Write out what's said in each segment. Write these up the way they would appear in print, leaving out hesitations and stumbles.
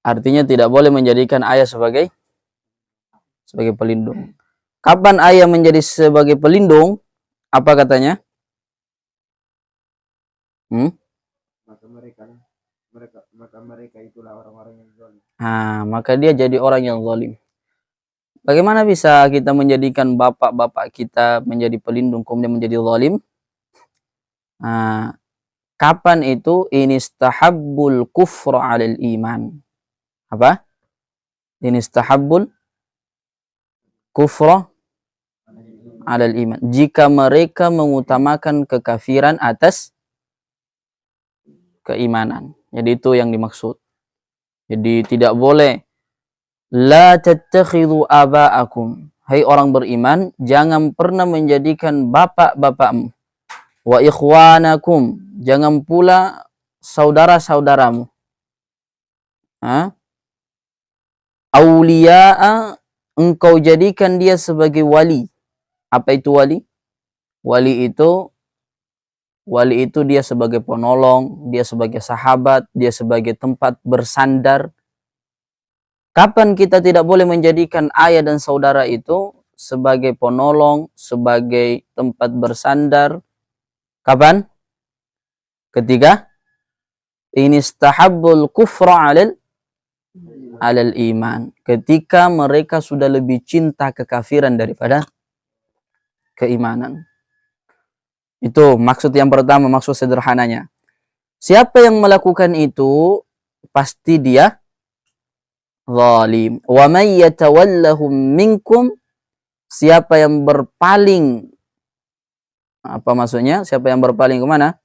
Artinya tidak boleh menjadikan ayah sebagai pelindung. Kapan ayah menjadi sebagai pelindung? Apa katanya? Maka mereka itulah orang-orang yang zalim. Maka dia jadi orang yang zalim. Bagaimana bisa kita menjadikan bapak-bapak kita menjadi pelindung kemudian menjadi zalim? Kapan itu? Inistahabbul kufra 'alal iman. Apa? Inistahabbul kufra 'alal iman. Jika mereka mengutamakan kekafiran atas keimanan. Jadi itu yang dimaksud. Jadi tidak boleh. La tattakhidhu aba'akum. Hai orang beriman, jangan pernah menjadikan bapak-bapakmu. Wa ikhwanakum. Jangan pula saudara-saudaramu. Auliya'a, engkau jadikan dia sebagai wali. Apa itu wali? Wali itu dia sebagai penolong, dia sebagai sahabat, dia sebagai tempat bersandar. Kapan kita tidak boleh menjadikan ayah dan saudara itu sebagai penolong, sebagai tempat bersandar? Kapan? Ketika inistahabbul kufra 'alal iman. Ketika mereka sudah lebih cinta kekafiran daripada keimanan. Itu maksud yang pertama, maksud sederhananya. Siapa yang melakukan itu pasti dia zalim. Wa may yatawallahum minkum, siapa yang berpaling, apa maksudnya? Siapa yang berpaling kemana?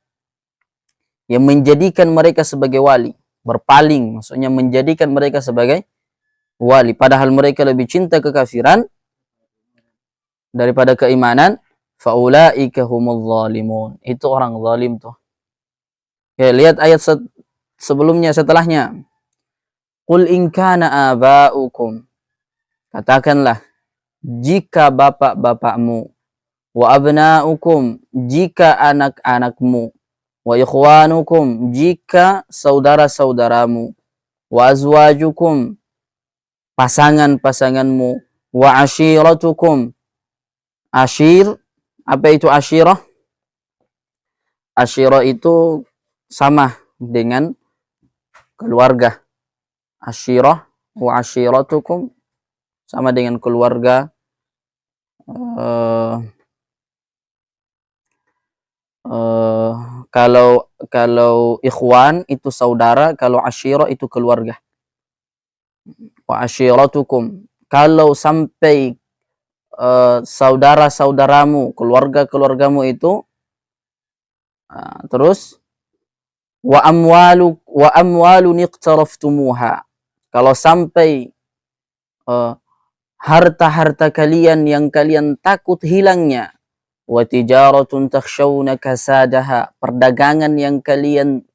Yang menjadikan mereka sebagai wali. Berpaling maksudnya menjadikan mereka sebagai wali, padahal mereka lebih cinta kekafiran daripada keimanan. Faulaika humul zalimun. Itu orang zalim tuh. Oke, lihat ayat sebelumnya, setelahnya. Qul in kana aba'ukum. Katakanlah, jika bapak-bapakmu, wa abna'ukum, jika anak-anakmu, wa ikhwanukum, jika saudara-saudaramu, wa azwajukum, pasangan-pasanganmu, wa ashiratukum. Ashir, apa itu ashirah? Ashirah itu sama dengan keluarga. Ashirah wa ashiratukum sama dengan keluarga. Kalau ikhwan itu saudara, kalau ashirah itu keluarga. Wa ashiratukum, kalau sampai saudara-saudaramu, keluarga-keluargamu itu, terus wa amwalun iqtaraftumuha, kalau sampai harta-harta kalian yang kalian takut hilangnya, wa tijaratun takhshawna kasadaha, perdagangan yang kalian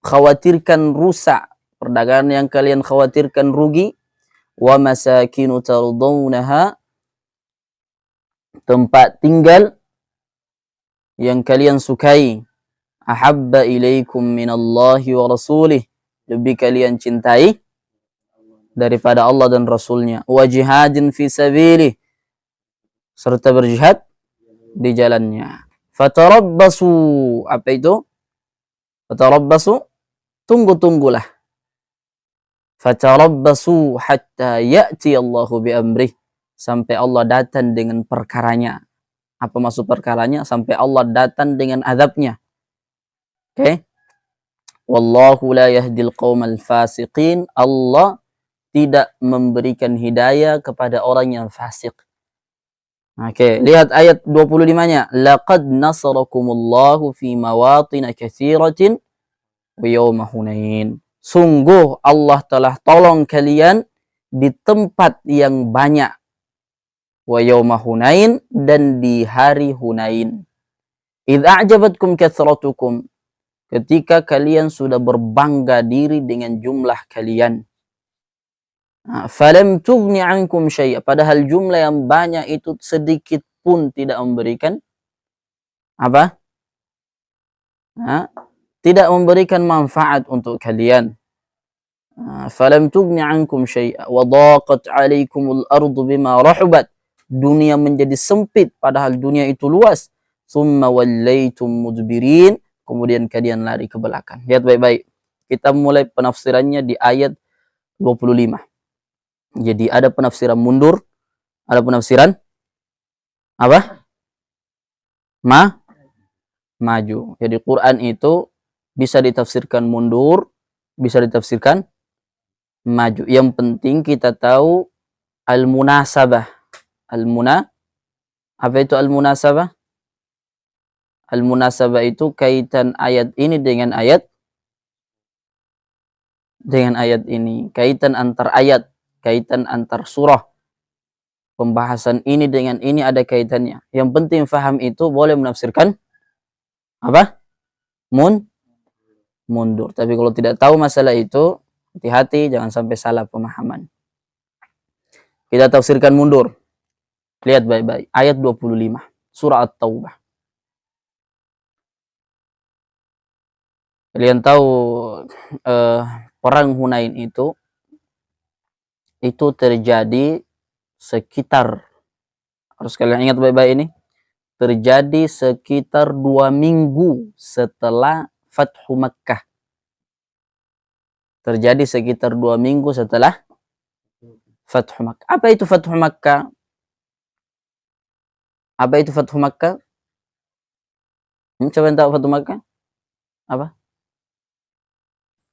khawatirkan rusak, perdagangan yang kalian khawatirkan rugi, wa masakinu tardawnaha, tempat tinggal yang kalian sukai, ahabba ilaikum minallahi wa rasulih, lebih kalian cintai daripada Allah dan Rasulnya, wa jihadin fi sabilih, serta berjihad di jalannya. Fatarabbasu, apa itu? Fatarabbasu, tunggu-tunggulah. Fatarabbasu hatta ya'ti Allahu bi amrih, sampai Allah datang dengan perkaranya. Apa maksud perkaranya? Sampai Allah datang dengan azabnya. Oke? Wallahu la yahdil qaumal fasiqin. Allah tidak memberikan hidayah kepada orang yang fasik. Oke, lihat ayat 25-nya. Laqad nasarakumullahu fi mawatin katsiratin wa yawma Hunain. Sungguh Allah telah tolong kalian di tempat yang banyak. Wa yawma Hunain, dan di hari Hunain. Idz a'jabatkum kathratukum, ketika kalian sudah berbangga diri dengan jumlah kalian. Falam tughni ankum syai'a, padahal jumlah yang banyak itu sedikit pun tidak memberikan apa? Tidak memberikan manfaat untuk kalian. Falam tughni ankum syai'a wa dhaqat 'alaikumul ardu bima rahubat. Dunia menjadi sempit padahal dunia itu luas. Tsumma wallaitum mudbirin. Kemudian kalian lari ke belakang. Lihat baik-baik. Kita mulai penafsirannya di ayat 25. Jadi ada penafsiran mundur, ada penafsiran apa? Maju. Jadi Quran itu bisa ditafsirkan mundur, bisa ditafsirkan maju. Yang penting kita tahu al-munasabah. Apa itu al-munasabah? Al-munasabah itu kaitan ayat ini dengan ayat ini. Kaitan antar ayat, kaitan antar surah. Pembahasan ini dengan ini ada kaitannya. Yang penting faham itu boleh menafsirkan apa? Mundur. Tapi kalau tidak tahu masalah itu, hati-hati jangan sampai salah pemahaman. Kita tafsirkan mundur. Lihat baik-baik. Ayat 25. Surah At-Taubah. Kalian tahu perang Hunain itu terjadi sekitar, harus kalian ingat baik-baik ini, terjadi sekitar 2 minggu setelah Fathu Makkah. Terjadi sekitar 2 minggu setelah Fathu Makkah. Apa itu Fathu Makkah? Apa itu Fathu Makkah? Coba yang tahu Fathu Makkah? Apa?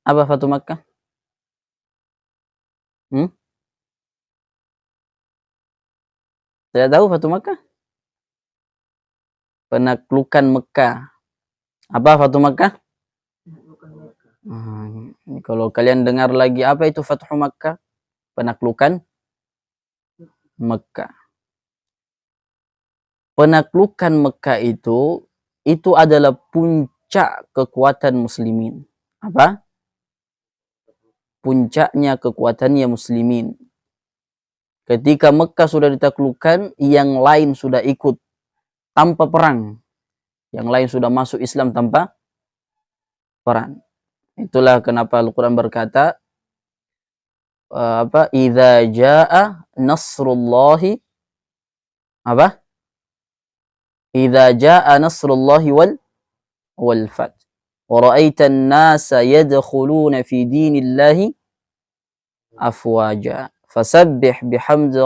Apa Fathu Makkah? Tidak tahu Fathu Makkah? Penaklukan Mekah. Apa Fathu Makkah? Kalau kalian dengar lagi, apa itu Fathu Makkah? Penaklukan Mekah. Penaklukan Mekah itu adalah puncak kekuatan muslimin. Apa? Puncaknya kekuatannya muslimin. Ketika Mekah sudah ditaklukkan, yang lain sudah ikut tanpa perang. Yang lain sudah masuk Islam tanpa perang. Itulah kenapa Al-Quran berkata, idza jaa nasrullahi apa? Idza jaa nasrullahi wal fath wa ra'aitan nasa yadkhuluna fi dinillahi afwaja fasabbih bihamdi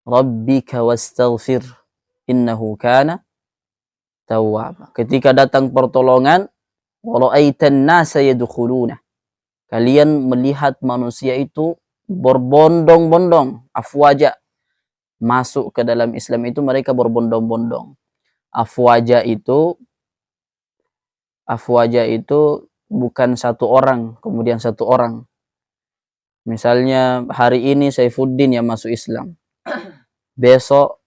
rabbika wastaghfir innahu kana tawwaba. Ketika datang pertolongan, wa ra'aitan nasa yadkhuluna, kalian melihat manusia itu berbondong-bondong, afwaja, masuk ke dalam Islam itu mereka berbondong-bondong. Afwaja itu bukan satu orang, kemudian satu orang. Misalnya hari ini Saifuddin yang masuk Islam. Besok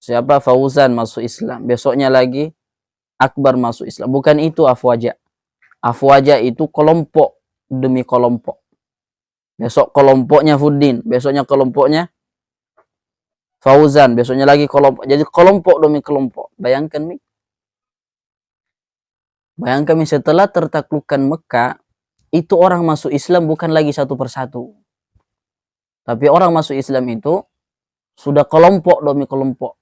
siapa? Fauzan masuk Islam. Besoknya lagi Akbar masuk Islam. Bukan itu afwaja. Afwaja itu kelompok demi kelompok. Besok kelompoknya Fuddin, besoknya kelompoknya Fauzan, besoknya lagi kelompok. Jadi kelompok demi kelompok. Bayangkan setelah tertaklukkan Mekah, itu orang masuk Islam bukan lagi satu persatu. Tapi orang masuk Islam itu sudah kelompok demi kelompok.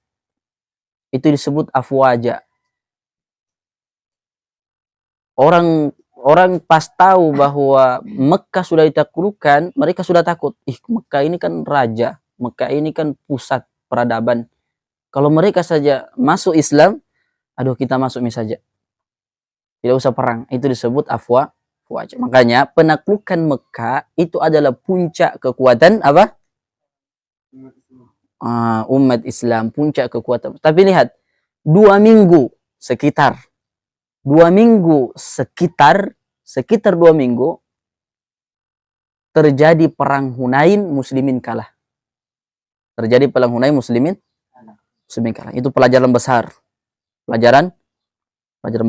Itu disebut afwaja. Orang pas tahu bahwa Mekah sudah ditaklukkan, mereka sudah takut. Mekah ini kan raja. Mekah ini kan pusat peradaban. Kalau mereka saja masuk Islam, kita masuk saja. Tidak usah perang. Itu disebut afwaja. Makanya penaklukan Mekah itu adalah puncak kekuatan apa? Umat Islam, puncak kekuatan. Tapi lihat, 2 minggu sekitar 2 minggu terjadi perang Hunain, muslimin kalah. Terjadi perang Hunain, muslimin kalah. Itu pelajaran besar. Pelajaran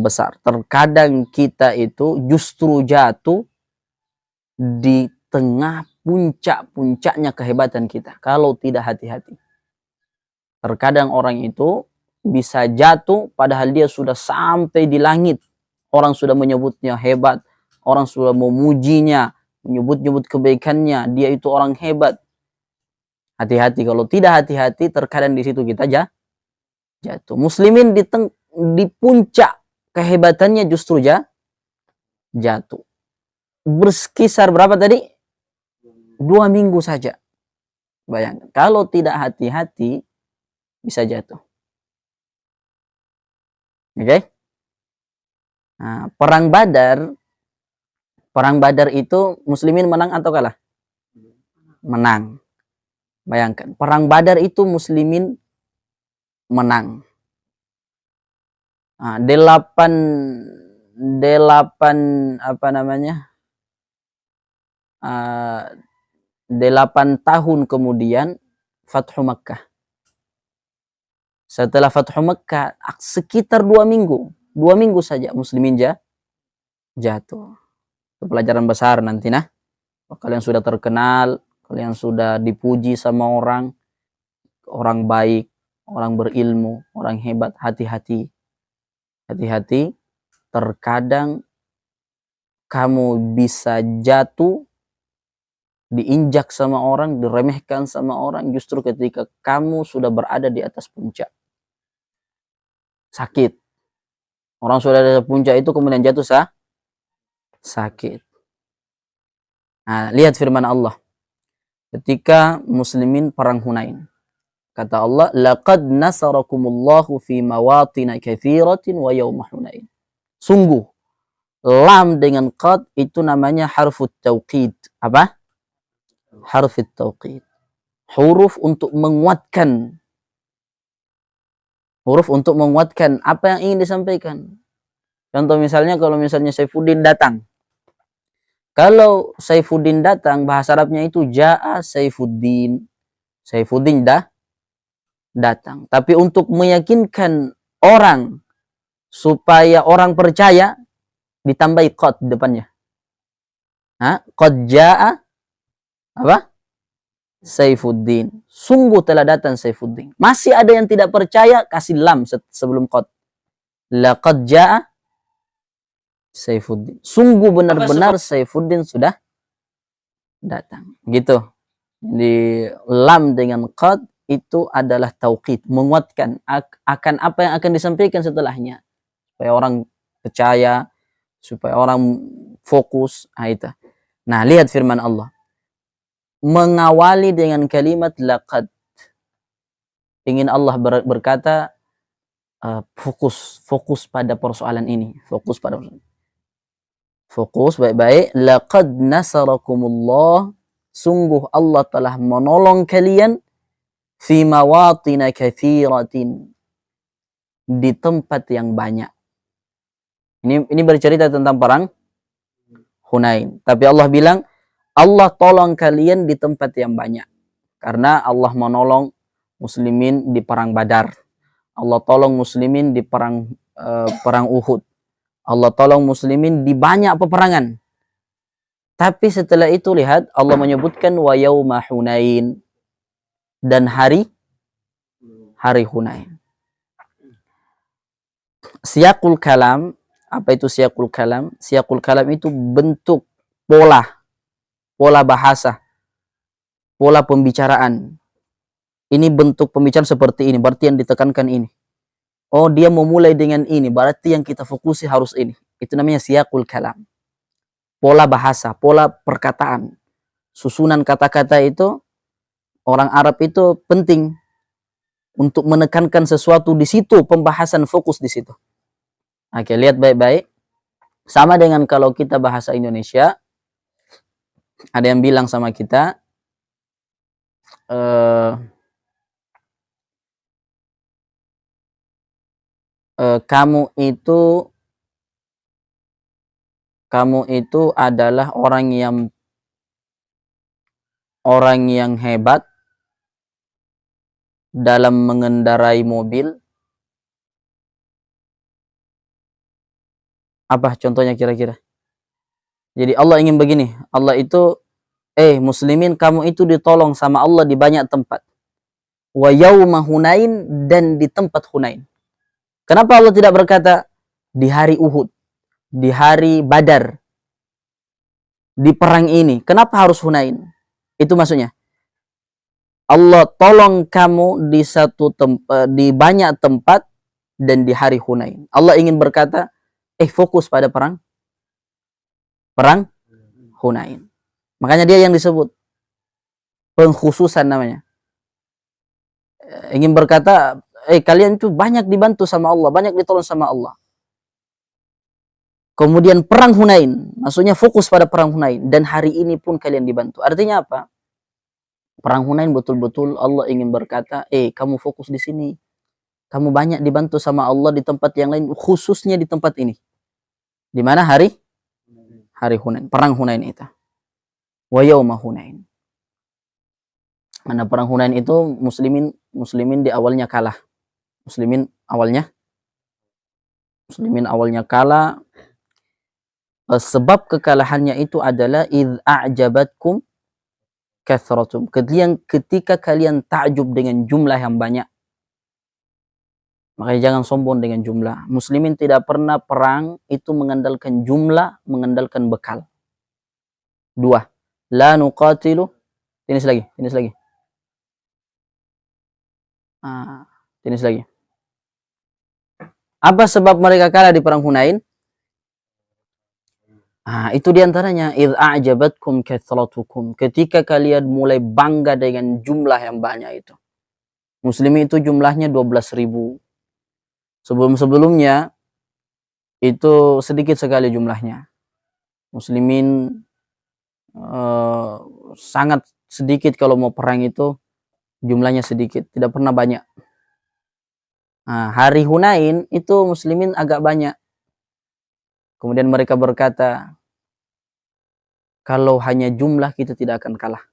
besar. Terkadang kita itu justru jatuh di tengah puncak-puncaknya kehebatan kita kalau tidak hati-hati. Terkadang orang itu bisa jatuh padahal dia sudah sampai di langit. Orang sudah menyebutnya hebat, orang sudah memujinya, menyebut-nyebut kebaikannya, dia itu orang hebat. Hati-hati, kalau tidak hati-hati terkadang di situ kita jatuh. Muslimin di puncak kehebatannya justru jatuh. Berkisar berapa tadi? 2 minggu saja. Bayangkan, kalau tidak hati-hati bisa jatuh. Oke? Okay? Nah, perang Badar itu muslimin menang atau kalah? Menang. Bayangkan, perang Badar itu muslimin menang. Nah, 8 tahun kemudian Fathu Makkah. Setelah Fathu Makkah sekitar 2 minggu saja muslimin jatuh. Itu pelajaran besar nanti nah. Kalian sudah terkenal, kalian sudah dipuji sama orang baik, orang berilmu, orang hebat, hati-hati. Hati-hati, terkadang kamu bisa jatuh, diinjak sama orang, diremehkan sama orang, justru ketika kamu sudah berada di atas puncak. Sakit. Orang sudah di atas puncak itu kemudian jatuh sakit. Nah, lihat firman Allah. Ketika muslimin perang Hunain. Kata Allah, laqad nasarakumullahu fi mawatin katsiratin wa yawma Hunain. Sungguh, lam dengan qad itu namanya harfut tauqid. Apa? Harfut tauqid. Huruf untuk menguatkan. Huruf untuk menguatkan apa yang ingin disampaikan. Contoh misalnya, kalau misalnya Saifuddin datang. Kalau Saifuddin datang, bahasa Arabnya itu ja'a Saifuddin. Saifuddin datang. Tapi untuk meyakinkan orang supaya orang percaya, ditambahi qad depannya. Qad ja'a apa? Saifuddin. Sungguh telah datang Saifuddin. Masih ada yang tidak percaya, kasih lam sebelum qad. Laqad ja'a Saifuddin. Sungguh benar-benar Saifuddin sudah datang. Gitu. Di lam dengan qad itu adalah tauqid, menguatkan akan apa yang akan disampaikan setelahnya. Supaya orang percaya, supaya orang fokus. Nah, lihat firman Allah. Mengawali dengan kalimat laqad. Ingin Allah berkata, fokus pada persoalan ini. Fokus baik-baik. Laqad nasarakumullah. Sungguh Allah telah menolong kalian fi mawatin katsiratin, di tempat yang banyak. Ini bercerita tentang perang Hunain. Tapi Allah bilang, Allah tolong kalian di tempat yang banyak. Karena Allah menolong muslimin di perang Badar. Allah tolong muslimin di perang Uhud. Allah tolong muslimin di banyak peperangan. Tapi setelah itu lihat, Allah menyebutkan wa yauma Hunain, dan hari Hunain. Siyaqul kalam, apa itu siyaqul kalam? Siyaqul kalam itu bentuk pola bahasa, pola pembicaraan. Ini bentuk pembicaraan seperti ini, berarti yang ditekankan ini. Oh, dia memulai dengan ini, berarti yang kita fokusi harus ini. Itu namanya siyaqul kalam. Pola bahasa, pola perkataan. Susunan kata-kata itu, orang Arab itu penting untuk menekankan sesuatu di situ, pembahasan fokus di situ. Oke, lihat baik-baik. Sama dengan kalau kita bahasa Indonesia, ada yang bilang sama kita, kamu itu adalah orang yang hebat dalam mengendarai mobil. Apa contohnya kira-kira? Jadi Allah ingin begini, Allah itu, muslimin, kamu itu ditolong sama Allah di banyak tempat. Wa yauma Hunain, dan di tempat Hunain. Kenapa Allah tidak berkata di hari Uhud, di hari Badar, di perang ini. Kenapa harus Hunain? Itu maksudnya. Allah tolong kamu di banyak tempat dan di hari Hunain. Allah ingin berkata, fokus pada perang Hunain. Makanya dia yang disebut pengkhususan namanya. Ingin berkata, kalian tuh banyak dibantu sama Allah, banyak ditolong sama Allah. Kemudian perang Hunain, maksudnya fokus pada perang Hunain, dan hari ini pun kalian dibantu. Artinya apa? Perang Hunain betul-betul Allah ingin berkata, kamu fokus di sini. Kamu banyak dibantu sama Allah di tempat yang lain, khususnya di tempat ini. Di mana hari Hunain, perang Hunain itu. Wa yauma Hunain. Karena perang Hunain itu muslimin di awalnya kalah. Muslimin awalnya kalah. Sebab kekalahannya itu adalah idh a'jabatkum kathratum. Ketika kalian takjub dengan jumlah yang banyak. Makanya jangan sombong dengan jumlah. Muslimin tidak pernah perang itu mengandalkan jumlah, mengandalkan bekal. 2. La nuqatilu. Tinis lagi. Tinis lagi. Apa sebab mereka kalah di perang Hunain? Itu diantaranya idh a'jabatkum kathratukum, ketika kalian mulai bangga dengan jumlah yang banyak itu. Muslimin itu jumlahnya 12.000. Sebelum-sebelumnya itu sedikit sekali jumlahnya. Muslimin sangat sedikit, kalau mau perang itu jumlahnya sedikit, tidak pernah banyak. Hari Hunain itu muslimin agak banyak. Kemudian mereka berkata, kalau hanya jumlah kita tidak akan kalah.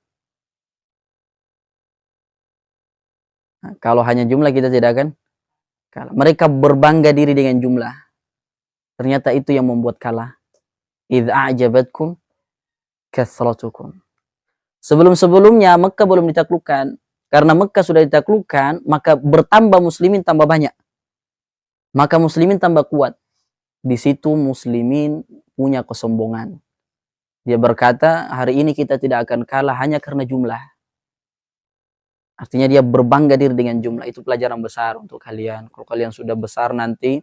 Kalau hanya jumlah kita tidak akan kalah. Mereka berbangga diri dengan jumlah. Ternyata itu yang membuat kalah. Idh a'jabatkum kathratukum. Sebelum-sebelumnya Mekah belum ditaklukkan. Karena Mekah sudah ditaklukkan, maka bertambah muslimin tambah banyak. Maka muslimin tambah kuat. Di situ muslimin punya kesombongan. Dia berkata, hari ini kita tidak akan kalah hanya karena jumlah. Artinya dia berbangga diri dengan jumlah. Itu pelajaran besar untuk kalian. Kalau kalian sudah besar nanti,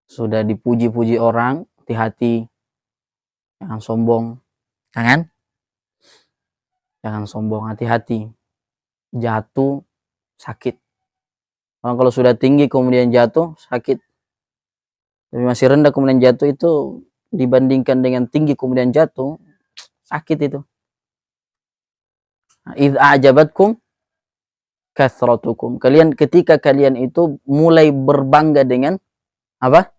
sudah dipuji-puji orang, hati-hati. Jangan sombong. Jangan sombong, hati-hati. Jatuh, sakit. Orang kalau sudah tinggi kemudian jatuh, sakit. Tapi masih rendah kemudian jatuh, itu dibandingkan dengan tinggi kemudian jatuh, sakit itu. Idh a'jabatkum kathratukum. Ketika kalian itu mulai berbangga dengan apa?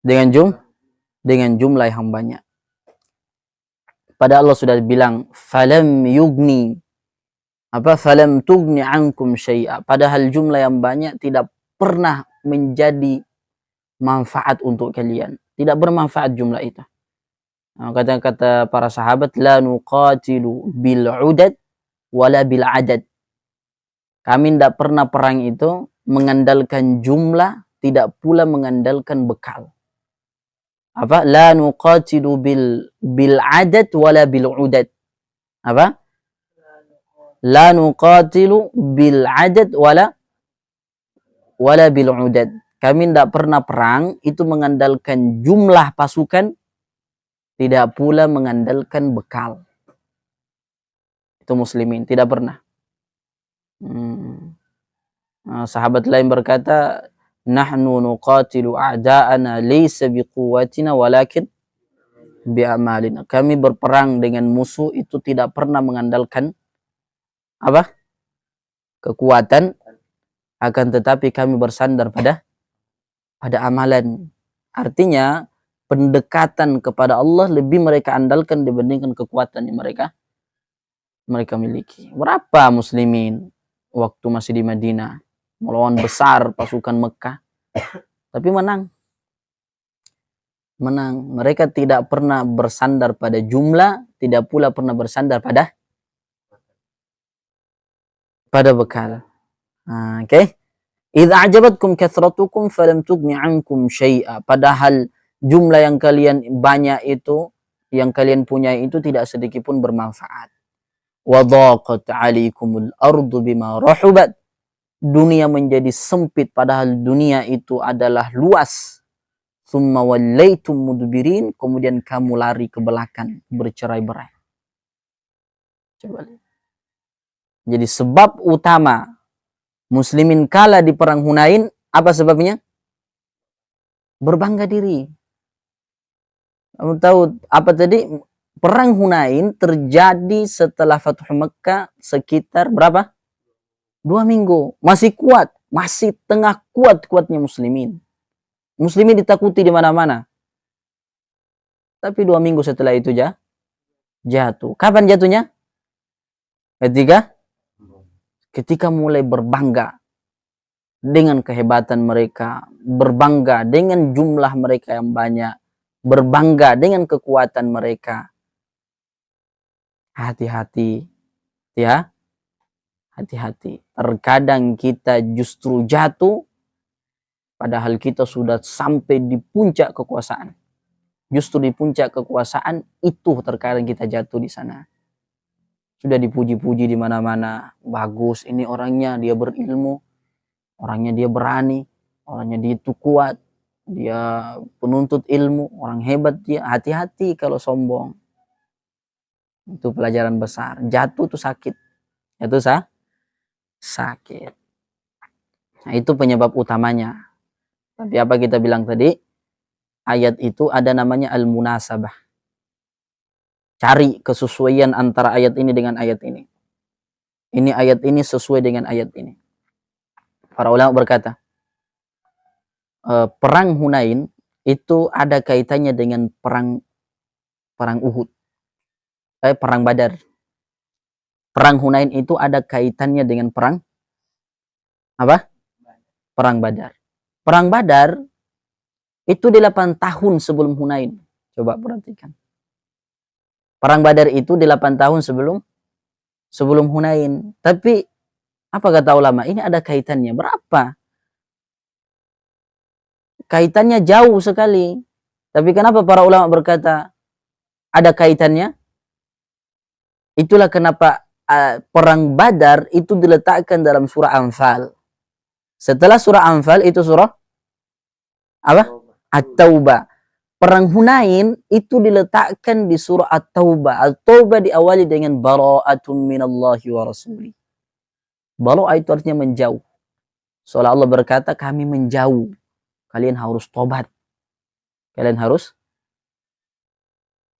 Dengan jumlah yang banyak. Pada Allah sudah bilang, falam tugni ankum syai'a. Padahal jumlah yang banyak tidak pernah menjadi manfaat untuk kalian. Tidak bermanfaat jumlah itu. Kata para sahabat, la nuqatilu bil udad wala bil adad. Kami tidak pernah perang itu mengandalkan jumlah, tidak pula mengandalkan bekal. La nuqatilu bil adad wala bil udad. La nuqatilu bil adad wala bil udad. Kami tidak pernah perang itu mengandalkan jumlah pasukan, tidak pula mengandalkan bekal. Itu muslimin, tidak pernah. Sahabat lain berkata, nahnu nuqatilu a'da'ana laysa biquwwatina walakin bi'amalina. Kami berperang dengan musuh itu tidak pernah mengandalkan kekuatan, akan tetapi kami bersandar pada amalan. Artinya pendekatan kepada Allah lebih mereka andalkan dibandingkan kekuatan yang mereka miliki. Berapa muslimin waktu masih di Madinah melawan besar pasukan Mekah, tapi menang. Mereka tidak pernah bersandar pada jumlah, tidak pula pernah bersandar pada bekal. Oke. Idza ajabatkum kathratukum falam tughni ankum syai'a. Padahal jumlah yang kalian banyak itu yang kalian punya itu tidak sedikit pun bermanfaat. Wa dhaqat 'alaikumul ardu bima rahubat. Dunia menjadi sempit padahal dunia itu adalah luas. Tsumma wallaitum mudbirin, kemudian kamu lari ke belakang bercerai-berai. Coba lihat. Jadi sebab utama muslimin kalah di perang Hunain, apa sebabnya? Berbangga diri. Kamu tahu apa tadi? Perang Hunain terjadi setelah Fathu Mekkah sekitar berapa? 2 minggu. Masih kuat. Masih tengah kuat-kuatnya muslimin. Muslimin ditakuti di mana-mana. Tapi 2 minggu setelah itu jatuh. Kapan jatuhnya? Ketika mulai berbangga dengan kehebatan mereka, berbangga dengan jumlah mereka yang banyak, berbangga dengan kekuatan mereka. Hati-hati, ya. Hati-hati. Terkadang kita justru jatuh, padahal kita sudah sampai di puncak kekuasaan. Justru di puncak kekuasaan itu terkadang kita jatuh di sana. Sudah dipuji-puji di mana-mana, bagus, ini orangnya, dia berilmu, orangnya dia berani, orangnya dia itu kuat, dia penuntut ilmu, orang hebat dia. Hati-hati kalau sombong. Itu pelajaran besar. Jatuh tuh sakit. Jatuh sakit. Nah, itu penyebab utamanya. Tapi apa kita bilang tadi? Ayat itu ada namanya al-munasabah. Cari kesesuaian antara ayat ini dengan ayat ini. Ini ayat ini sesuai dengan ayat ini. Para ulama berkata, perang Hunain itu ada kaitannya dengan perang Uhud. Perang Badar. Perang Hunain itu ada kaitannya dengan perang apa? Perang Badar. Perang Badar itu 8 tahun sebelum Hunain. Coba perhatikan. Perang Badar itu 8 tahun sebelum Hunain. Tapi apa kata ulama? Ini ada kaitannya. Berapa? Kaitannya jauh sekali. Tapi kenapa para ulama berkata ada kaitannya? Itulah kenapa perang Badar itu diletakkan dalam surah Anfal. Setelah surah Anfal itu surah apa? At-Taubah. Perang Hunain itu diletakkan di surah At-Taubah. At-Taubah diawali dengan bara'atun minallahi wa rasuli. Bara'ah itu artinya menjauh. Seolah Allah berkata, kami menjauh. Kalian harus tobat. Kalian harus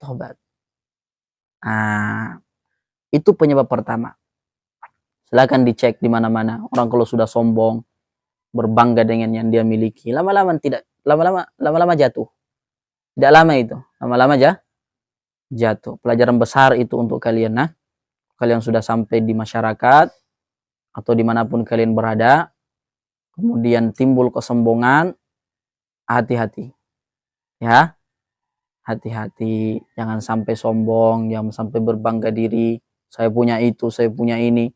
tobat. Itu penyebab pertama. Silakan dicek di mana-mana. Orang kalau sudah sombong, berbangga dengan yang dia miliki, lama-lama jatuh. Tidak lama itu, lama-lama jatuh. Pelajaran besar itu untuk kalian. Nah, kalian sudah sampai di masyarakat atau dimanapun kalian berada, kemudian timbul kesombongan, hati-hati, ya, hati-hati. Jangan sampai sombong, jangan sampai berbangga diri. Saya punya itu, saya punya ini.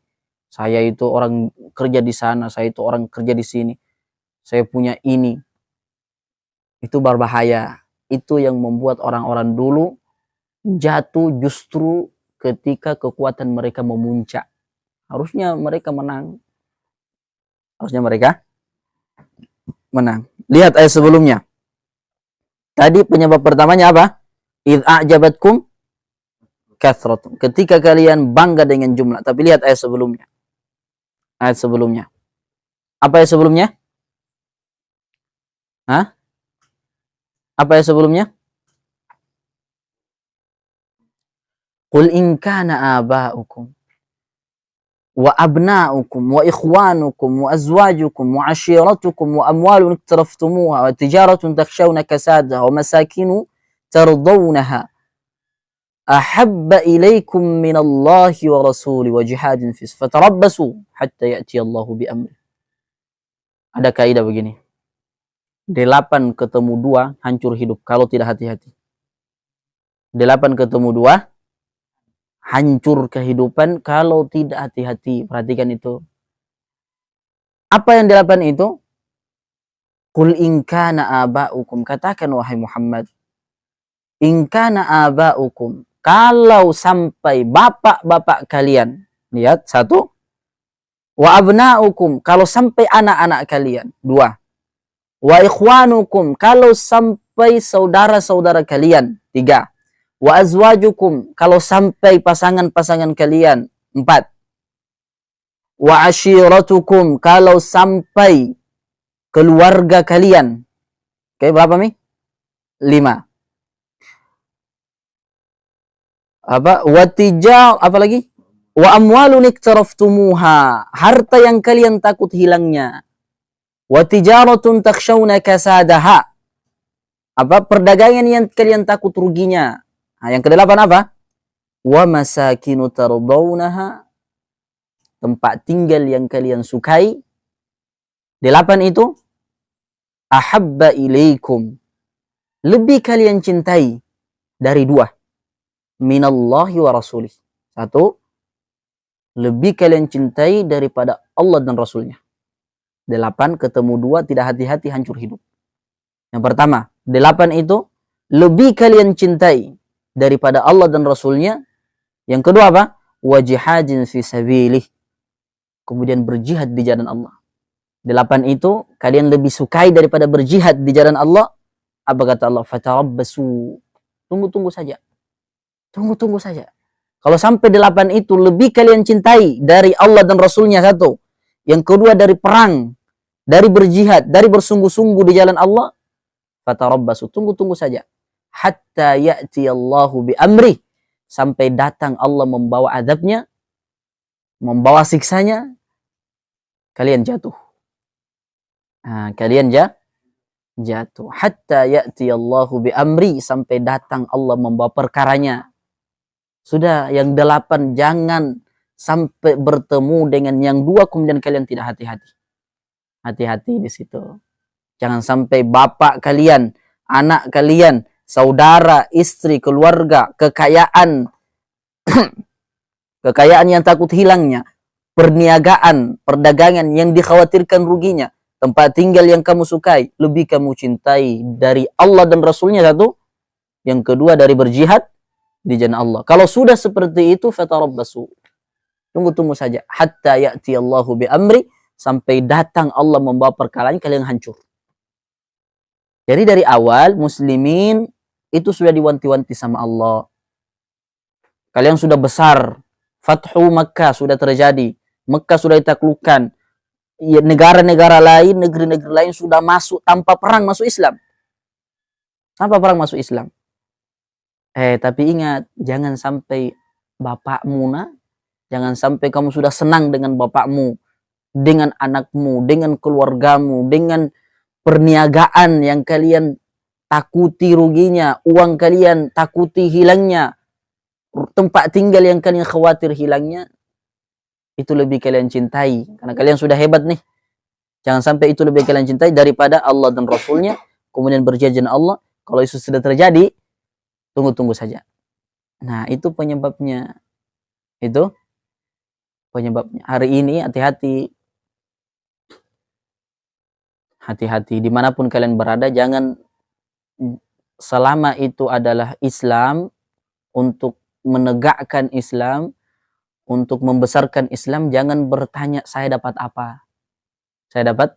Saya itu orang kerja di sana, saya itu orang kerja di sini. Saya punya ini. Itu berbahaya. Itu yang membuat orang-orang dulu jatuh justru ketika kekuatan mereka memuncak. Harusnya mereka menang. Lihat ayat sebelumnya. Tadi penyebab pertamanya apa? Idh a'jabatkum kathratum. Ketika kalian bangga dengan jumlah. Tapi lihat ayat sebelumnya. Apa ayat sebelumnya? Apa ayat sebelumnya? Qul in kana aba'ukum wa abna'ukum wa ikhwanukum wa azwajukum wa ashiratukum wa amwalun iktaraftumuha wa tijaratun takshawna kasadaha wa masakinu tardawnaha ahabba ilaikum minallahi wa rasuli wa jihadin fis fatarabbasu hatta ya'ti Allahu bi amri. Ada kaidah begini. 8 ketemu 2 hancur hidup kalau tidak hati-hati. 8 ketemu 2 hancur kehidupan kalau tidak hati-hati. Perhatikan itu. Apa yang 8 itu? Qul in kana aba'ukum. Katakan wahai Muhammad. In kana aba'ukum, kalau sampai bapak-bapak kalian. Lihat, satu. Wa abna'ukum, kalau sampai anak-anak kalian. Dua. Wa ikhwanukum, kalau sampai saudara-saudara kalian. Tiga. Wa azwajukum, kalau sampai pasangan-pasangan kalian. Empat. Wa ashiratukum, kalau sampai keluarga kalian. Oke, berapa nih? 5. Apa lagi? Wa amwalun iktaraftumuha, harta yang kalian takut hilangnya. Wa tijaratun takshawna kasadaha, perdagangan yang kalian takut ruginya. Nah, yang kedelapan apa? Wa masakinu tardawnaha, tempat tinggal yang kalian sukai. 8 itu ahabba ilaikum, lebih kalian cintai dari 2, minallahi wa rasulih. 1, lebih kalian cintai daripada Allah dan Rasulnya. 8, ketemu 2, tidak hati-hati, hancur hidup. Yang pertama, 8 itu lebih kalian cintai daripada Allah dan Rasulnya. Yang kedua apa? Wa jihadin fi sabilih, kemudian berjihad di jalan Allah. 8 itu kalian lebih sukai daripada berjihad di jalan Allah. Apa kata Allah? Fatarabbasu, tunggu-tunggu saja. Tunggu-tunggu saja. Kalau sampai 8 itu lebih kalian cintai dari Allah dan Rasulnya, 1. Yang kedua dari perang, dari berjihad, dari bersungguh-sungguh di jalan Allah. Fatarabbasu, tunggu-tunggu saja. Hatta ya'ti Allahu bi amri, sampai datang Allah membawa azabnya, membawa siksanya, kalian jatuh. Nah, kalian jatuh. Hatta ya'ti Allahu bi amri, sampai datang Allah membawa perkaranya. Sudah, yang 8 jangan sampai bertemu dengan yang 2 kemudian kalian tidak hati-hati. Hati-hati di situ. Jangan sampai bapak kalian, anak kalian, saudara, istri, keluarga, kekayaan, kekayaan yang takut hilangnya, perniagaan, perdagangan yang dikhawatirkan ruginya, tempat tinggal yang kamu sukai, lebih kamu cintai dari Allah dan Rasulnya, 1. Yang kedua dari berjihad di jalan Allah. Kalau sudah seperti itu, fatarabbasu, tunggu-tunggu saja. Hatta ya'ti Allahu bi amri, sampai datang Allah membawa perkaranya, kalian hancur. Jadi dari awal muslimin itu sudah diwanti-wanti sama Allah. Kalian sudah besar, Fathu Makkah sudah terjadi, Makkah sudah ditaklukkan, negara-negara lain, negeri-negeri lain sudah masuk tanpa perang masuk Islam. Tanpa perang masuk Islam. Tapi ingat, jangan sampai bapakmu, jangan sampai kamu sudah senang dengan bapakmu, dengan anakmu, dengan keluargamu, dengan perniagaan yang kalian takuti ruginya, uang kalian takuti hilangnya, tempat tinggal yang kalian khawatir hilangnya, itu lebih kalian cintai. Karena kalian sudah hebat nih. Jangan sampai itu lebih kalian cintai daripada Allah dan Rasulnya, kemudian berjanji Allah. Kalau itu sudah terjadi, tunggu-tunggu saja. Nah, itu penyebabnya. Itu penyebabnya. Hari ini hati-hati. Hati-hati. Dimanapun kalian berada, jangan, selama itu adalah Islam, untuk menegakkan Islam, untuk membesarkan Islam, jangan bertanya, saya dapat apa? Saya dapat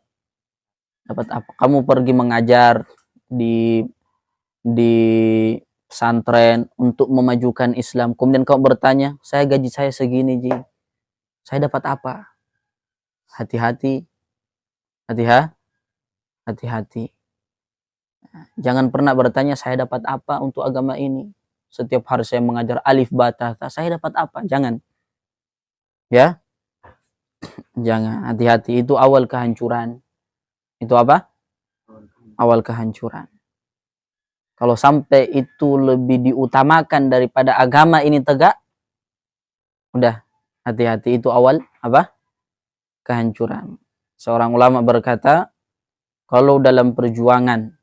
apa? Kamu pergi mengajar di pesantren untuk memajukan Islam, kemudian kamu bertanya, saya gaji saya segini, Ji, saya dapat apa? Hati-hati. Hati-hati. Jangan pernah bertanya, saya dapat apa untuk agama ini? Setiap hari saya mengajar alif ba ta ta, saya dapat apa? Jangan. Ya? Jangan. Hati-hati. Itu awal kehancuran. Itu apa? Awal kehancuran. Kalau sampai itu lebih diutamakan daripada agama ini tegak, udah, hati-hati, itu awal apa? Kehancuran. Seorang ulama berkata, kalau dalam perjuangan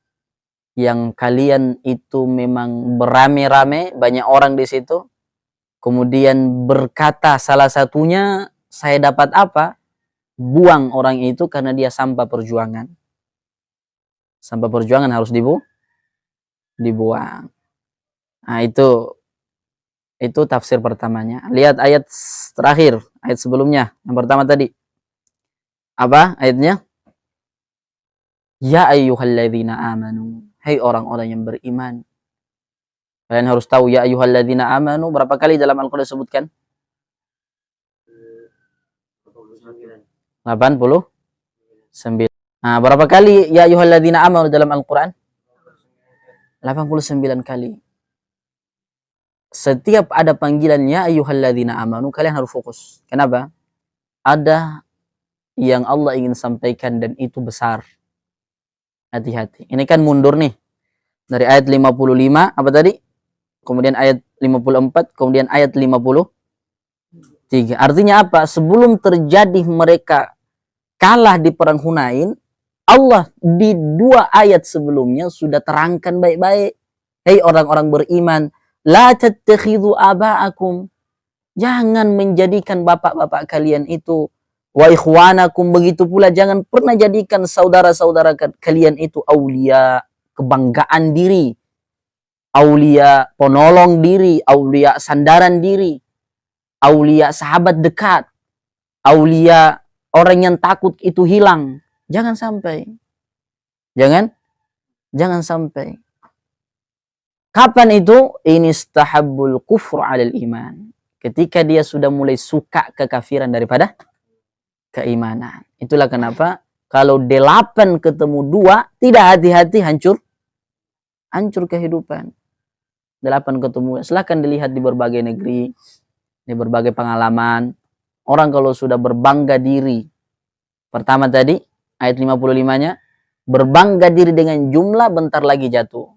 yang kalian itu memang beramai-ramai, banyak orang di situ, kemudian berkata salah satunya, saya dapat apa? Buang orang itu karena dia sampah perjuangan. Sampah perjuangan harus dibuang. Nah, itu tafsir pertamanya. Lihat ayat terakhir, ayat sebelumnya. Yang pertama tadi. Apa ayatnya? Ya ayyuhalladzina amanu. Hai orang-orang yang beriman. Kalian harus tahu ya ayyuhalladzina amanu berapa kali dalam Al-Qur'an disebutkan? 89. Nah, berapa kali ya ayyuhalladzina amanu dalam Al-Qur'an? 89 kali. Setiap ada panggilan ya ayyuhalladzina amanu, kalian harus fokus. Kenapa? Ada yang Allah ingin sampaikan dan itu besar. Hati-hati. Ini kan mundur nih. Dari ayat 55, apa tadi? Kemudian ayat 54, kemudian ayat 53. Artinya apa? Sebelum terjadi mereka kalah di perang Hunain, Allah di 2 ayat sebelumnya sudah terangkan baik-baik. Hei orang-orang beriman, la tattakhidhu aba'akum. Jangan menjadikan bapak-bapak kalian itu wa ikhwanakum, begitu pula jangan pernah jadikan saudara-saudara kalian itu aulia, kebanggaan diri, aulia penolong diri, aulia sandaran diri, aulia sahabat dekat, aulia orang yang takut itu hilang. Jangan sampai. Jangan sampai. Kapan itu? Inistahabbul kufru 'alal iman. Ketika dia sudah mulai suka kekafiran daripada keimanan. Itulah kenapa kalau 8 ketemu 2, tidak hati-hati hancur kehidupan. 8 ketemu. Silahkan dilihat di berbagai negeri, di berbagai pengalaman. Orang kalau sudah berbangga diri, pertama tadi ayat 55-nya, berbangga diri dengan jumlah, bentar lagi jatuh.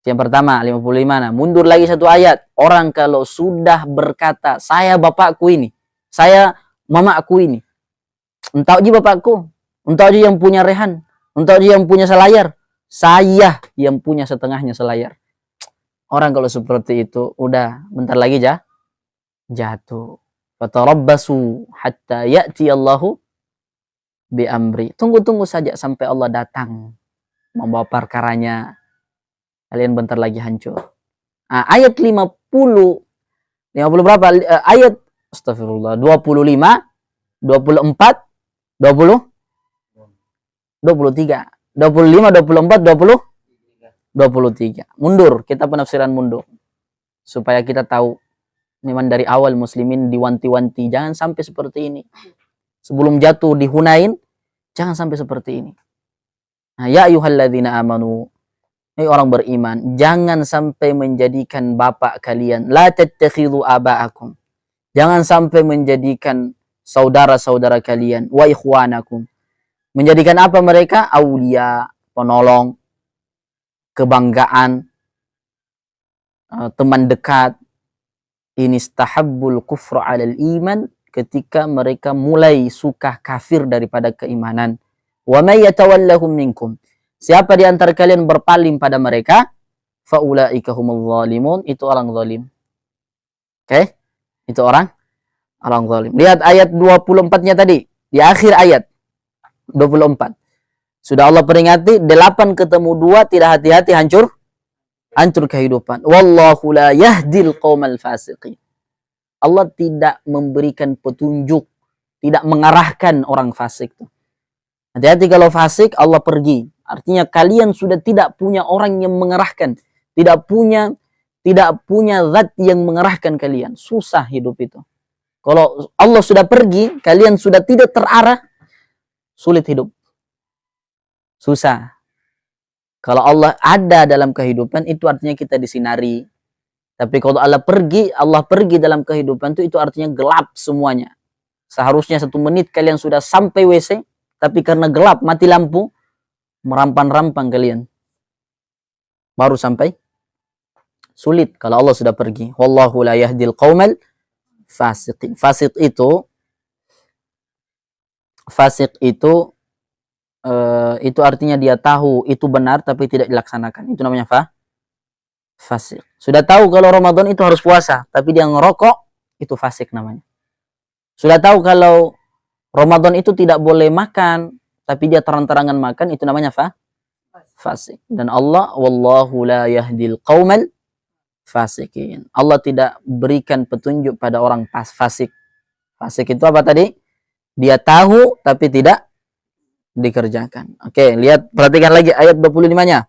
Yang pertama 55. Nah, mundur lagi 1 ayat. Orang kalau sudah berkata, saya bapakku ini, saya mamaku ini, entah aja bapakku, entah aja yang punya rehan, entah aja yang punya selayar, saya yang punya setengahnya selayar. Orang kalau seperti itu udah bentar lagi jatuh. Fatarabbasu hatta ya'ti Allahu bi amri. Tunggu saja sampai Allah datang membawa perkaranya. Kalian bentar lagi hancur. Nah, ayat 50 berapa? Ayat astagfirullah 25, 24, 20, 23, 25, 24, 20, 23. Mundur, kita penafsiran mundur. Supaya kita tahu memang dari awal muslimin diwanti-wanti jangan sampai seperti ini. Sebelum jatuh di Hunain, jangan sampai seperti ini. Nah, ya ayyuhalladzina amanu, hai orang beriman, jangan sampai menjadikan bapak kalian, la tattakhidhu aba'akum. Jangan sampai menjadikan saudara-saudara kalian, wa ikhwanakum. Menjadikan apa mereka? Aulia, penolong, kebanggaan, teman dekat. Inistahabbul kufra 'alal iman, ketika mereka mulai suka kafir daripada keimanan. Wa may yatawallahum minkum. Siapa di antara kalian berpaling pada mereka, faulaika humul zalimun, itu orang zalim. Oke? Itu orang zalim. Lihat ayat 24-nya tadi, di akhir ayat 24. Sudah Allah peringati, 8 ketemu 2, tidak hati-hati hancur kehidupan. Wallahu la yahdil qaumal fasiqin. Allah tidak memberikan petunjuk, tidak mengarahkan orang fasik. Hati-hati kalau fasik, Allah pergi. Artinya kalian sudah tidak punya orang yang mengarahkan, tidak punya zat yang mengarahkan kalian. Susah hidup itu. Kalau Allah sudah pergi, kalian sudah tidak terarah, sulit hidup. Susah. Kalau Allah ada dalam kehidupan, itu artinya kita disinari. Tapi kalau Allah pergi dalam kehidupan itu artinya gelap semuanya. Seharusnya 1 menit kalian sudah sampai WC, tapi karena gelap, mati lampu, merampan-rampang kalian. Baru sampai. Sulit kalau Allah sudah pergi. Wallahu la yahdil qaumal fasiqin. Fasik itu artinya dia tahu itu benar tapi tidak dilaksanakan. Itu namanya fasik. Sudah tahu kalau Ramadan itu harus puasa, tapi dia ngerokok, itu fasik namanya. Sudah tahu kalau Ramadan itu tidak boleh makan, tapi dia terang-terangan makan, itu namanya fasik. Dan Allah, wallahu la yahdil qaumal fasikin. Allah tidak berikan petunjuk pada orang fasik. Fasik itu apa tadi? Dia tahu tapi tidak dikerjakan. Oke, lihat, perhatikan lagi ayat 25-nya.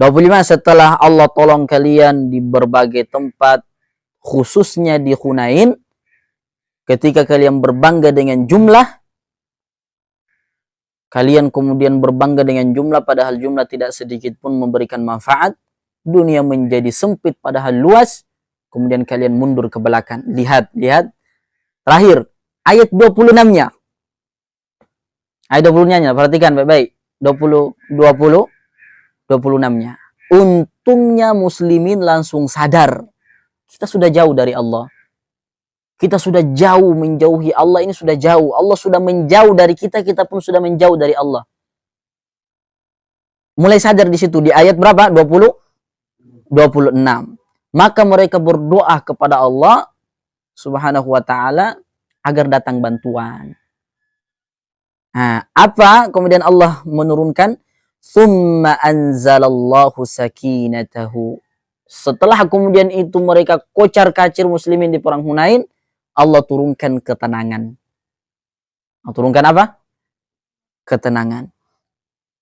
25, setelah Allah tolong kalian di berbagai tempat, khususnya di Hunain, ketika kalian berbangga dengan jumlah, kalian kemudian berbangga dengan jumlah, padahal jumlah tidak sedikit pun memberikan manfaat, dunia menjadi sempit padahal luas, kemudian kalian mundur ke belakang. Lihat, terakhir, ayat 26-nya. Ayat 26-nya, perhatikan baik-baik. 26-nya. Untungnya muslimin langsung sadar. Kita sudah jauh dari Allah. Kita sudah jauh menjauhi Allah, ini sudah jauh. Allah sudah menjauh dari kita, kita pun sudah menjauh dari Allah. Mulai sadar di situ, di ayat berapa? 26. Maka mereka berdoa kepada Allah Subhanahu wa ta'ala agar datang bantuan. Nah, apa kemudian Allah menurunkan? Tsumma anzalallahu sakinatahu. Setelah kemudian itu mereka kocar-kacir muslimin di perang Hunain, Allah turunkan ketenangan. Allah turunkan apa? Ketenangan.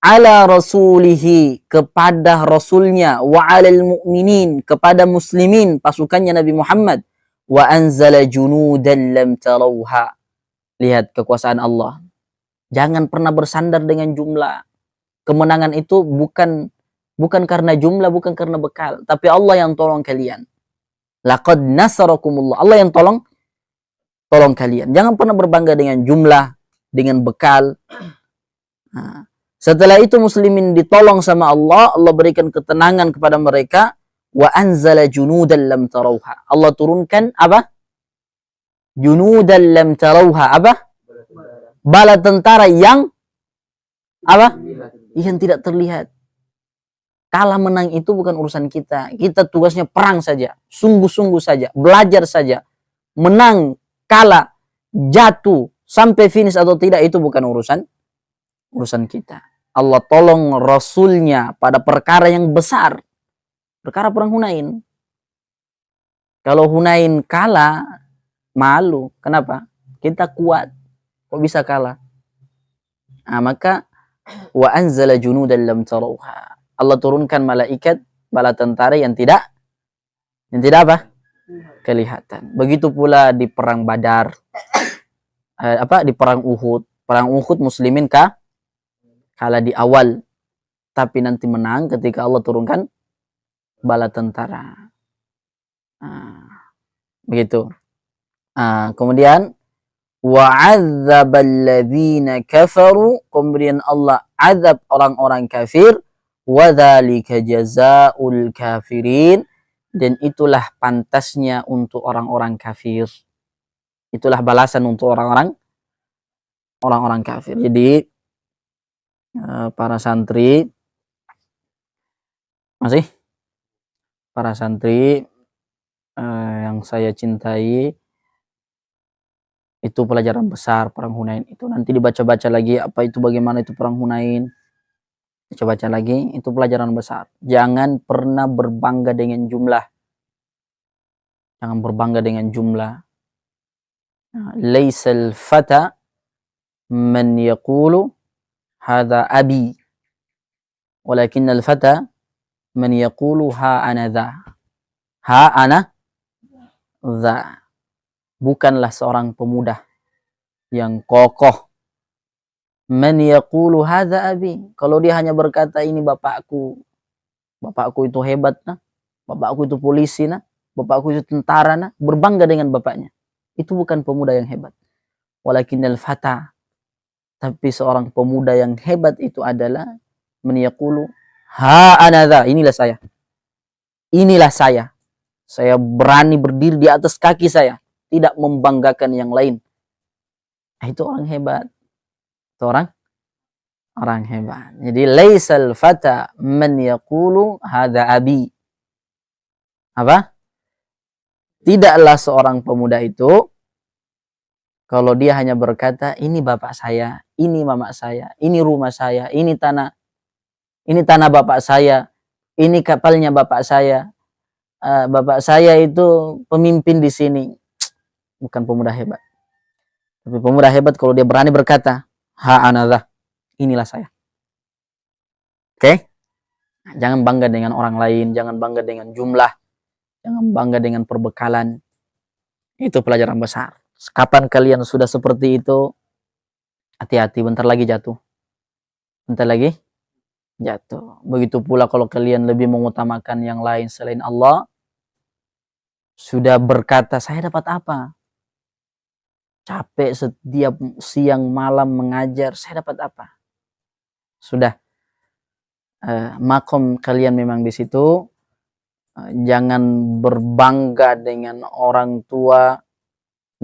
Ala rasulihi, kepada rasulnya, wa alal mu'minin, kepada muslimin, pasukannya Nabi Muhammad, wa anzala junudan lam tarawha. Lihat kekuasaan Allah. Jangan pernah bersandar dengan jumlah. Kemenangan itu bukan karena jumlah, bukan karena bekal, tapi Allah yang tolong kalian. Laqad nasarakumullah. Allah yang tolong kalian. Jangan pernah berbangga dengan jumlah, dengan bekal. Nah, setelah itu muslimin ditolong sama Allah, Allah berikan ketenangan kepada mereka. Wa anzala junudan lam tarawha. Allah turunkan apa? Junudan lam tarawha. Apa? Bala tentara yang apa? Yang tidak terlihat. Kalah menang itu bukan urusan kita. Kita tugasnya perang saja, sungguh-sungguh saja, belajar saja. Menang, kalah, jatuh, sampai finish atau tidak, itu bukan urusan kita. Allah tolong Rasulnya pada perkara yang besar. Perkara perang Hunain. Kalau Hunain kalah, malu. Kenapa? Kita kuat. Kok bisa kalah? Nah, maka wa anzala junudan lam tarawha. Allah turunkan malaikat, bala tentara yang tidak apa? Kelihatan. Begitu pula di perang Badar, di perang Uhud. Perang Uhud muslimin kalah di awal, tapi nanti menang ketika Allah turunkan bala tentara. Begitu. Kemudian wa'adzabal ladzina kafaru, kemudian Allah azab orang-orang kafir. Wa dzalika jazaa'ul kafirin, dan itulah pantasnya untuk orang-orang kafir. Itulah balasan untuk orang-orang kafir. Jadi para santri yang saya cintai, itu pelajaran besar perang Hunain itu. Nanti dibaca-baca lagi apa itu, bagaimana itu perang Hunain. Baca lagi, itu pelajaran besar. Jangan pernah berbangga dengan jumlah. Jangan berbangga dengan jumlah. Laisal fata man yaqulu hadha abi, walakinnal fata man yaqulu ha ana dha. Ha ana dha. Bukanlah seorang pemuda yang kokoh man yaqulu hadza abi, kalau dia hanya berkata ini bapakku itu hebat nah, bapakku itu polisi nah, bapakku itu tentara nah, berbangga dengan bapaknya, itu bukan pemuda yang hebat. Walakinnal fata, tapi seorang pemuda yang hebat itu adalah man yaqulu ha ana dza, inilah saya berani berdiri di atas kaki saya, tidak membanggakan yang lain. Itu orang hebat. Itu orang hebat. Jadi laisal fata man yaqulu hadza abi. Apa? Tidaklah seorang pemuda itu kalau dia hanya berkata ini bapak saya, ini mama saya, ini rumah saya, ini tanah bapak saya, ini kapalnya bapak saya, bapak saya itu pemimpin di sini. Bukan pemuda hebat. Tapi pemuda hebat kalau dia berani berkata, ha anadha, inilah saya. Oke? Jangan bangga dengan orang lain, jangan bangga dengan jumlah, jangan bangga dengan perbekalan. Itu pelajaran besar. Kapan kalian sudah seperti itu, hati-hati, bentar lagi jatuh. Bentar lagi jatuh. Begitu pula kalau kalian lebih mengutamakan yang lain selain Allah, sudah berkata, saya dapat apa? Capek setiap siang malam mengajar, saya dapat apa? Sudah. Makom kalian memang di situ. Jangan berbangga dengan orang tua.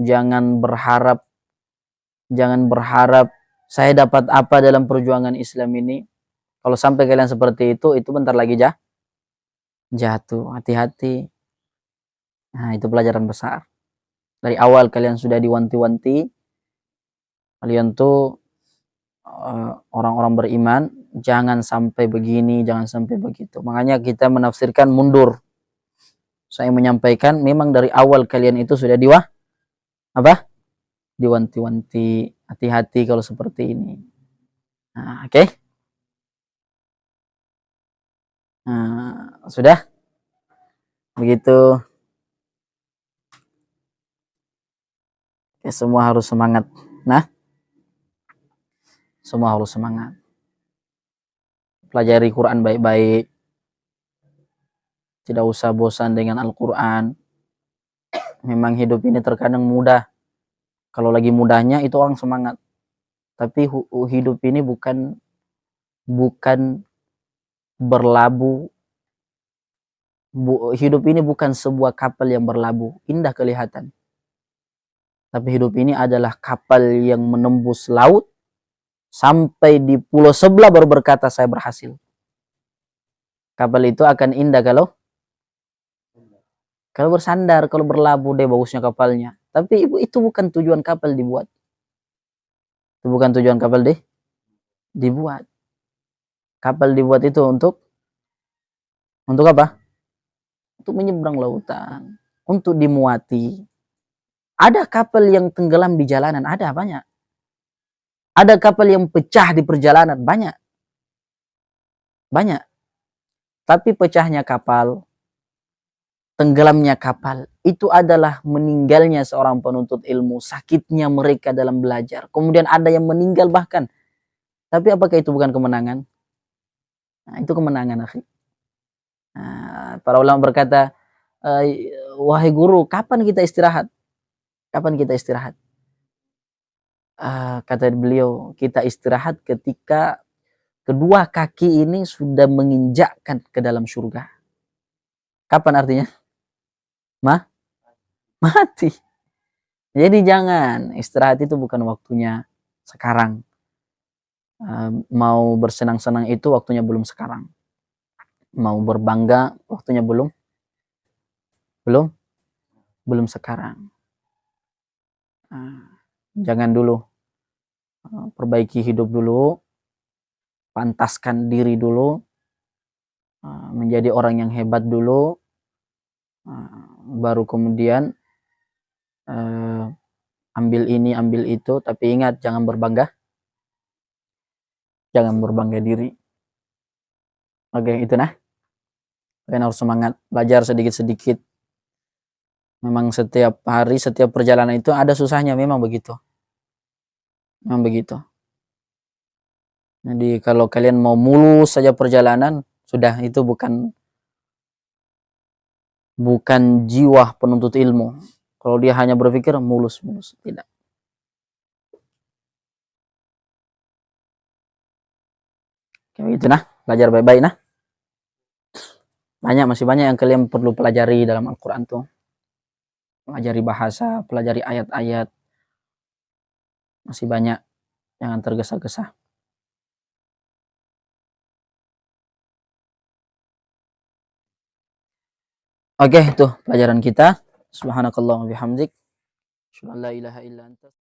Jangan berharap saya dapat apa dalam perjuangan Islam ini. Kalau sampai kalian seperti itu bentar lagi jatuh. Hati-hati. Nah, itu pelajaran besar. Dari awal kalian sudah diwanti-wanti. Kalian tuh orang-orang beriman, jangan sampai begini, jangan sampai begitu. Makanya kita menafsirkan mundur. Saya menyampaikan memang dari awal kalian itu sudah diwanti-wanti, hati-hati kalau seperti ini. Nah, oke. Nah, sudah begitu. Oke, semua harus semangat. Nah, semua harus semangat. Pelajari Quran baik-baik. Tidak usah bosan dengan Al-Quran. Memang hidup ini terkadang mudah. Kalau lagi mudahnya itu orang semangat. Tapi hidup ini bukan berlabuh. Hidup ini bukan sebuah kapal yang berlabuh. Indah kelihatan. Tapi hidup ini adalah kapal yang menembus laut. Sampai di pulau sebelah baru berkata saya berhasil. Kapal itu akan indah kalau bersandar, kalau berlabuh deh bagusnya kapalnya. Tapi itu bukan tujuan kapal dibuat. Itu bukan tujuan kapal dibuat. Kapal dibuat itu untuk apa? Untuk menyeberang lautan, untuk dimuati. Ada kapal yang tenggelam di jalanan, ada banyak. Ada kapal yang pecah di perjalanan, banyak. Banyak. Tapi pecahnya kapal, tenggelamnya kapal, itu adalah meninggalnya seorang penuntut ilmu, sakitnya mereka dalam belajar. Kemudian ada yang meninggal bahkan. Tapi apakah itu bukan kemenangan? Nah, itu kemenangan, akhi. Nah, para ulama berkata, wahai guru, kapan kita istirahat? Kapan kita istirahat? Kata beliau, kita istirahat ketika kedua kaki ini sudah menginjakkan ke dalam surga. Kapan artinya? Mati. Jadi jangan, istirahat itu bukan waktunya sekarang. Mau bersenang-senang itu waktunya belum sekarang. Mau berbangga waktunya belum sekarang. Jangan dulu. Perbaiki hidup dulu. Pantaskan diri dulu. Menjadi orang yang hebat dulu. Baru kemudian ambil ini, ambil itu. Tapi ingat, jangan berbangga. Jangan berbangga diri. Oke, itu nah. Kalian harus semangat. Belajar sedikit-sedikit. Memang setiap hari, setiap perjalanan itu ada susahnya. Memang begitu. Memang begitu. Jadi kalau kalian mau mulus saja perjalanan, sudah itu bukan jiwa penuntut ilmu. Kalau dia hanya berpikir mulus, tidak. Kayak gitu nah, belajar baik-baik nah. Masih banyak yang kalian perlu pelajari dalam Al-Quran tuh. Pelajari bahasa, pelajari ayat-ayat. Masih banyak, jangan tergesa-gesa. Oke, itu pelajaran kita. Subhanakallahumma bihamdik. Asyhadu an la ilaha illa anta